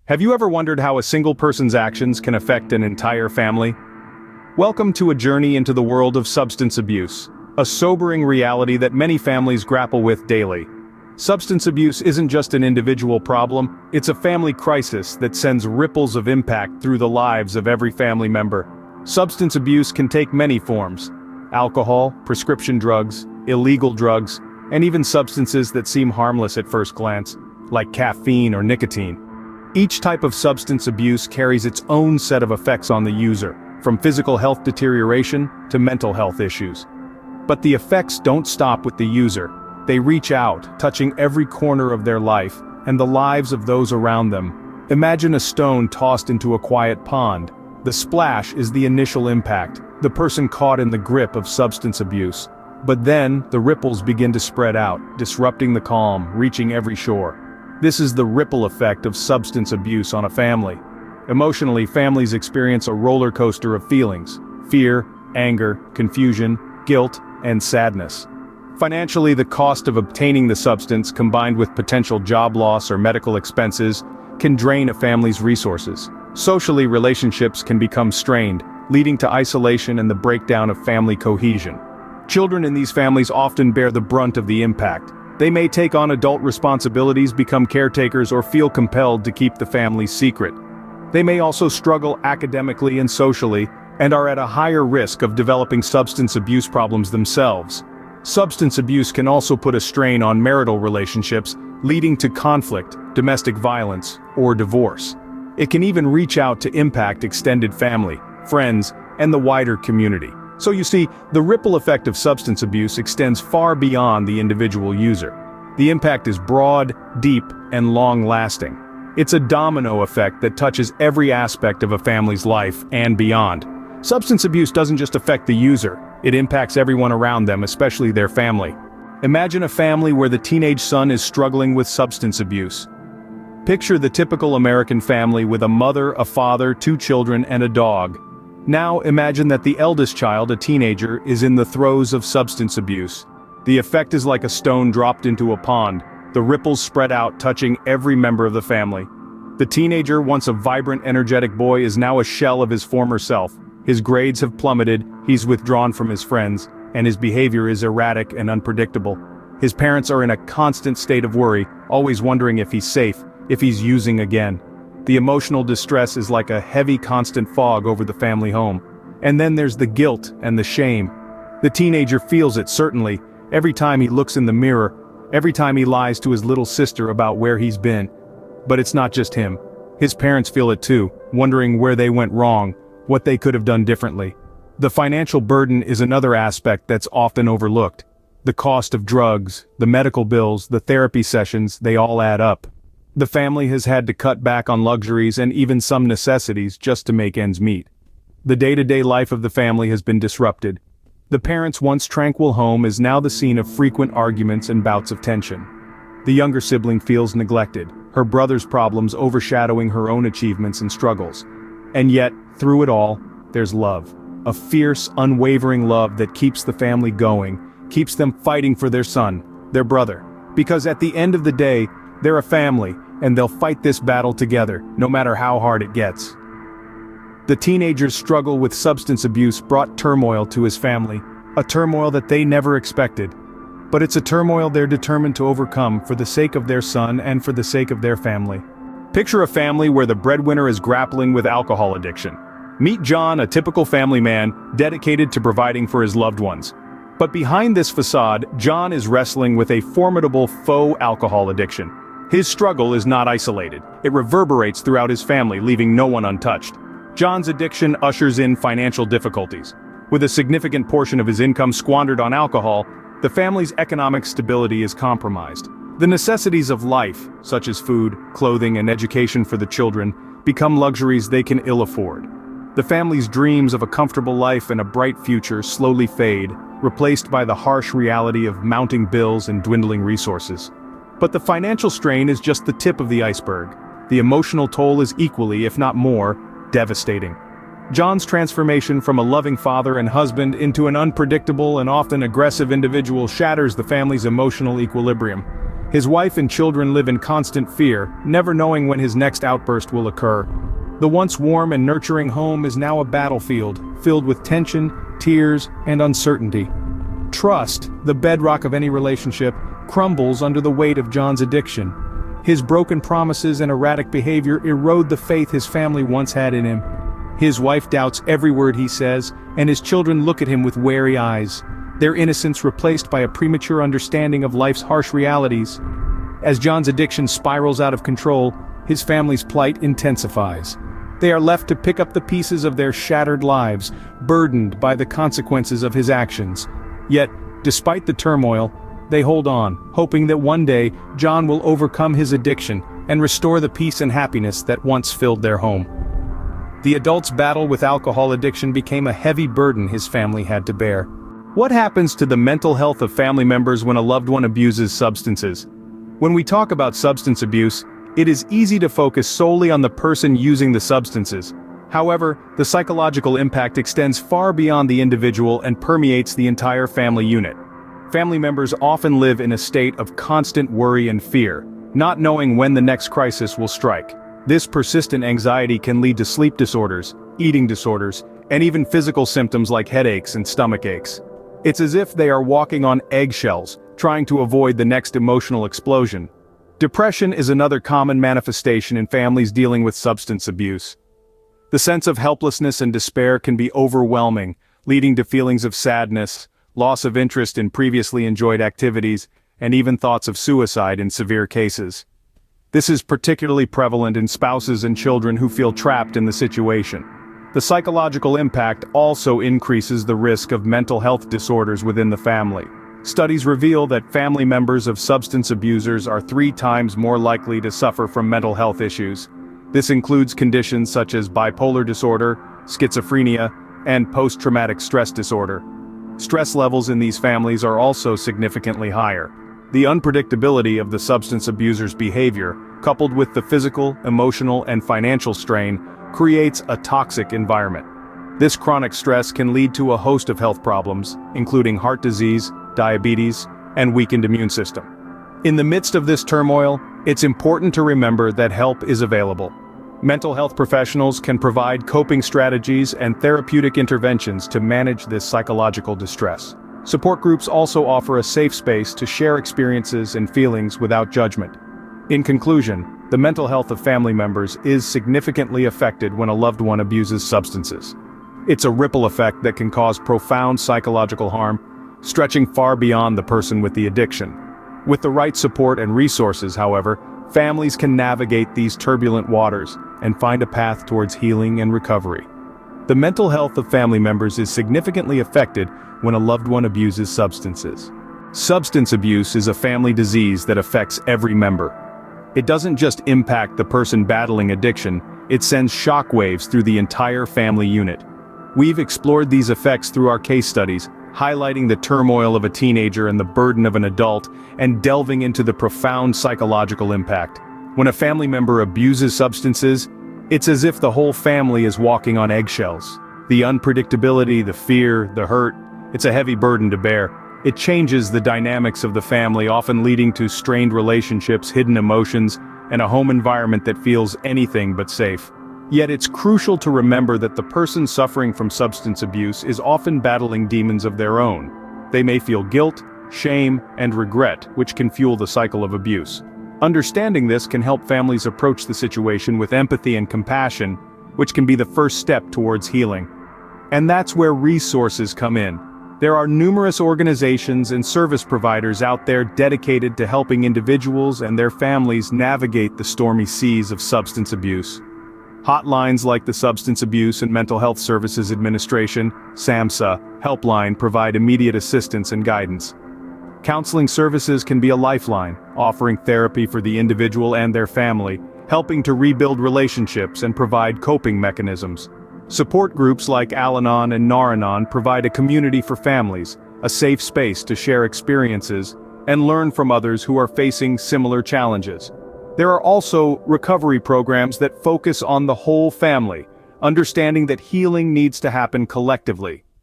Have you ever wondered how a single person's actions can affect an entire family? Welcome to a journey into the world of substance abuse, a sobering reality that many families grapple with daily. Substance abuse isn't just an individual problem, it's a family crisis that sends ripples of impact through the lives of every family member. Substance abuse can take many forms: alcohol, prescription drugs, illegal drugs, and even substances that seem harmless at first glance, like caffeine or nicotine. Each type of substance abuse carries its own set of effects on the user, from physical health deterioration to mental health issues. But the effects don't stop with the user. They reach out, touching every corner of their life, and the lives of those around them. Imagine a stone tossed into a quiet pond. The splash is the initial impact, the person caught in the grip of substance abuse. But then, the ripples begin to spread out, disrupting the calm, reaching every shore. This is the ripple effect of substance abuse on a family. Emotionally, families experience a roller coaster of feelings: fear, anger, confusion, guilt, and sadness. Financially, the cost of obtaining the substance, combined with potential job loss or medical expenses, can drain a family's resources. Socially, relationships can become strained, leading to isolation and the breakdown of family cohesion. Children in these families often bear the brunt of the impact. They may take on adult responsibilities, become caretakers, or feel compelled to keep the family's secret. They may also struggle academically and socially, and are at a higher risk of developing substance abuse problems themselves. Substance abuse can also put a strain on marital relationships, leading to conflict, domestic violence, or divorce. It can even reach out to impact extended family, friends, and the wider community. So you see, the ripple effect of substance abuse extends far beyond the individual user. The impact is broad, deep, and long-lasting. It's a domino effect that touches every aspect of a family's life and beyond. Substance abuse doesn't just affect the user, it impacts everyone around them, especially their family. Imagine a family where the teenage son is struggling with substance abuse. Picture the typical American family with a mother, a father, 2 children, and a dog. Now imagine that the eldest child, a teenager, is in the throes of substance abuse. The effect is like a stone dropped into a pond. The ripples spread out, touching every member of the family. The teenager, once a vibrant, energetic boy, is now a shell of his former self. His grades have plummeted, he's withdrawn from his friends, and his behavior is erratic and unpredictable. His parents are in a constant state of worry, always wondering if he's safe, if he's using again. The emotional distress is like a heavy, constant fog over the family home. And then there's the guilt and the shame. The teenager feels it, certainly, every time he looks in the mirror, every time he lies to his little sister about where he's been. But it's not just him. His parents feel it too, wondering where they went wrong, what they could have done differently. The financial burden is another aspect that's often overlooked. The cost of drugs, the medical bills, the therapy sessions, they all add up. The family has had to cut back on luxuries and even some necessities just to make ends meet. The day-to-day life of the family has been disrupted. The parents' once tranquil home is now the scene of frequent arguments and bouts of tension. The younger sibling feels neglected, her brother's problems overshadowing her own achievements and struggles. And yet, through it all, there's love. A fierce, unwavering love that keeps the family going, keeps them fighting for their son, their brother. Because at the end of the day, they're a family, and they'll fight this battle together, no matter how hard it gets. The teenager's struggle with substance abuse brought turmoil to his family, a turmoil that they never expected. But it's a turmoil they're determined to overcome for the sake of their son and for the sake of their family. Picture a family where the breadwinner is grappling with alcohol addiction. Meet John, a typical family man, dedicated to providing for his loved ones. But behind this facade, John is wrestling with a formidable faux alcohol addiction. His struggle is not isolated. It reverberates throughout his family, leaving no one untouched. John's addiction ushers in financial difficulties. With a significant portion of his income squandered on alcohol, the family's economic stability is compromised. The necessities of life, such as food, clothing, and education for the children, become luxuries they can ill afford. The family's dreams of a comfortable life and a bright future slowly fade, replaced by the harsh reality of mounting bills and dwindling resources. But the financial strain is just the tip of the iceberg. The emotional toll is equally, if not more, devastating. John's transformation from a loving father and husband into an unpredictable and often aggressive individual shatters the family's emotional equilibrium. His wife and children live in constant fear, never knowing when his next outburst will occur. The once warm and nurturing home is now a battlefield, filled with tension, tears, and uncertainty. Trust, the bedrock of any relationship, crumbles under the weight of John's addiction. His broken promises and erratic behavior erode the faith his family once had in him. His wife doubts every word he says, and his children look at him with wary eyes, their innocence replaced by a premature understanding of life's harsh realities. As John's addiction spirals out of control, his family's plight intensifies. They are left to pick up the pieces of their shattered lives, burdened by the consequences of his actions. Yet, despite the turmoil, they hold on, hoping that one day John will overcome his addiction and restore the peace and happiness that once filled their home. The adult's battle with alcohol addiction became a heavy burden his family had to bear. What happens to the mental health of family members when a loved one abuses substances? When we talk about substance abuse, it is easy to focus solely on the person using the substances. However, the psychological impact extends far beyond the individual and permeates the entire family unit. Family members often live in a state of constant worry and fear, not knowing when the next crisis will strike. This persistent anxiety can lead to sleep disorders, eating disorders, and even physical symptoms like headaches and stomach aches. It's as if they are walking on eggshells, trying to avoid the next emotional explosion. Depression is another common manifestation in families dealing with substance abuse. The sense of helplessness and despair can be overwhelming, leading to feelings of sadness, loss of interest in previously enjoyed activities, and even thoughts of suicide in severe cases. This is particularly prevalent in spouses and children who feel trapped in the situation. The psychological impact also increases the risk of mental health disorders within the family. Studies reveal that family members of substance abusers are 3 times more likely to suffer from mental health issues. This includes conditions such as bipolar disorder, schizophrenia, and post-traumatic stress disorder. Stress levels in these families are also significantly higher. The unpredictability of the substance abuser's behavior, coupled with the physical, emotional, and financial strain, creates a toxic environment. This chronic stress can lead to a host of health problems, including heart disease, diabetes, and weakened immune system. In the midst of this turmoil, it's important to remember that help is available. Mental health professionals can provide coping strategies and therapeutic interventions to manage this psychological distress. Support groups also offer a safe space to share experiences and feelings without judgment. In conclusion, the mental health of family members is significantly affected when a loved one abuses substances. It's a ripple effect that can cause profound psychological harm, stretching far beyond the person with the addiction. With the right support and resources, however, families can navigate these turbulent waters and find a path towards healing and recovery. The mental health of family members is significantly affected when a loved one abuses substances. Substance abuse is a family disease that affects every member. It doesn't just impact the person battling addiction, it sends shockwaves through the entire family unit. We've explored these effects through our case studies, highlighting the turmoil of a teenager and the burden of an adult, and delving into the profound psychological impact. When a family member abuses substances, it's as if the whole family is walking on eggshells. The unpredictability, the fear, the hurt, it's a heavy burden to bear. It changes the dynamics of the family, often leading to strained relationships, hidden emotions, and a home environment that feels anything but safe. Yet it's crucial to remember that the person suffering from substance abuse is often battling demons of their own. They may feel guilt, shame, and regret, which can fuel the cycle of abuse. Understanding this can help families approach the situation with empathy and compassion, which can be the first step towards healing. And that's where resources come in. There are numerous organizations and service providers out there dedicated to helping individuals and their families navigate the stormy seas of substance abuse. Hotlines like the Substance Abuse and Mental Health Services Administration, SAMHSA, helpline provide immediate assistance and guidance. Counseling services can be a lifeline, offering therapy for the individual and their family, helping to rebuild relationships and provide coping mechanisms. Support groups like Al-Anon and Nar-Anon provide a community for families, a safe space to share experiences and learn from others who are facing similar challenges. There are also recovery programs that focus on the whole family, understanding that healing needs to happen collectively.